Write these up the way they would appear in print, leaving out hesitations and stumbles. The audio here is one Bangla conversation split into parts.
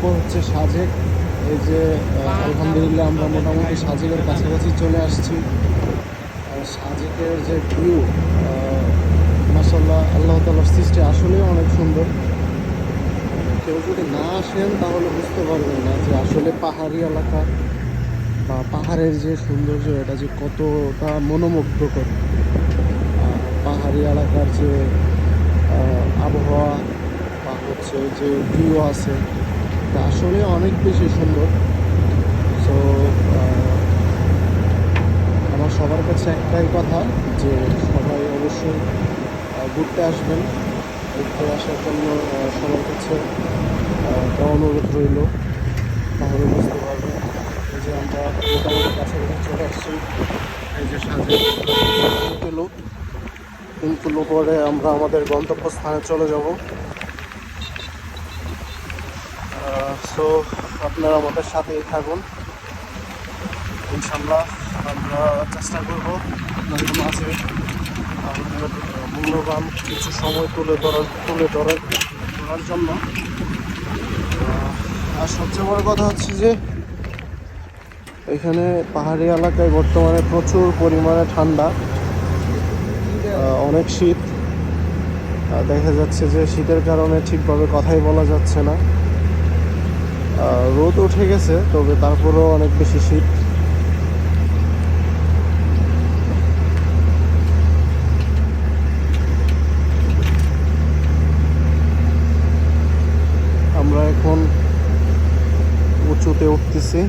গন্তব্য হচ্ছে সাজেক। এই যে আলহামদুলিল্লাহ আমরা মোটামুটি সাজেকের কাছাকাছি চলে আসছি। সাজেকের যে ভিউ, মাশাআল্লাহ, আল্লাহ তাআলার সৃষ্টি আসলেই অনেক সুন্দর। কেউ যদি না আসেন তাহলে বুঝতে পারবেন না যে আসলে পাহাড়ি এলাকা বা পাহাড়ের যে সৌন্দর্য এটা যে কতটা মনোমুগ্ধকর। পাহাড়ি এলাকার যে আবহাওয়া বা হচ্ছে যে ভিউ আছে তা আসলে অনেক বেশি সুন্দর। সো আমার সবার কাছে একটাই কথা যে সবাই অবশ্যই ঘুরতে আসবেন। ঘুরতে আসার জন্য সবার কাছে একটা অনুরোধ রইল, তাহলে বুঝতে পারবেন। এই যে আমরা মোটামুটি কাছাকাছি চলে আসছি। এই যে সাজেক কুলকুলো পরে আমরা আমাদের গন্তব্যস্থানে চলে যাব। সো আপনারা আমাদের সাথেই থাকুন। ইনশাল্লাহ আমরা চেষ্টা করব আপনাদের মাঝে আমাদের মূল্যবান কিছু সময় তুলে ধরার জন্য। আর সবচেয়ে বড় কথা হচ্ছে যে এখানে পাহাড়ি এলাকায় বর্তমানে প্রচুর পরিমাণে ঠান্ডা, অনেক শীত। দেখা যাচ্ছে যে শীতের কারণে ঠিকভাবে কথাই বলা যাচ্ছে না। রোদ উঠে গেছে, তবে তারপরেও অনেক বেশি শীত। আমরা এখন উঁচুতে উঠতেছি।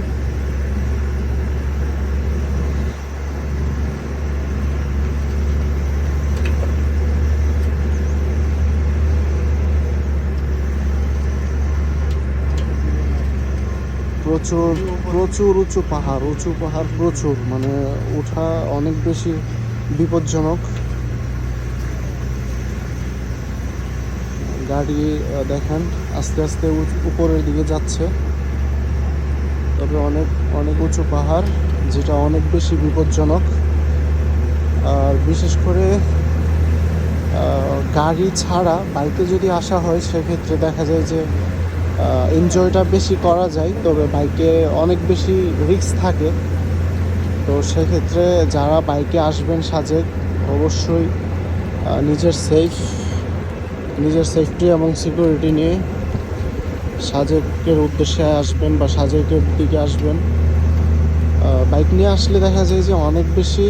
প্রচুর প্রচুর উঁচু পাহাড় প্রচুর, মানে ওঠা অনেক বেশি বিপজ্জনক। গাড়ি দেখেন আস্তে আস্তে উপরের দিকে যাচ্ছে, তবে অনেক অনেক উঁচু পাহাড়, যেটা অনেক বেশি বিপজ্জনক। আর বিশেষ করে গাড়ি ছাড়া বাইকে যদি আসা হয় সেক্ষেত্রে দেখা যায় যে এনজয়টা বেশি করা যায়, তবে বাইকে অনেক বেশি রিস্ক থাকে। তো সেক্ষেত্রে যারা বাইকে আসবেন সাজেক, অবশ্যই নিজের সেফটি এবং সিকিউরিটি নিয়ে সাজেকের উদ্দেশ্যে আসবেন বা সাজেকের দিকে আসবেন। বাইক নিয়ে আসলে দেখা যায় যে অনেক বেশি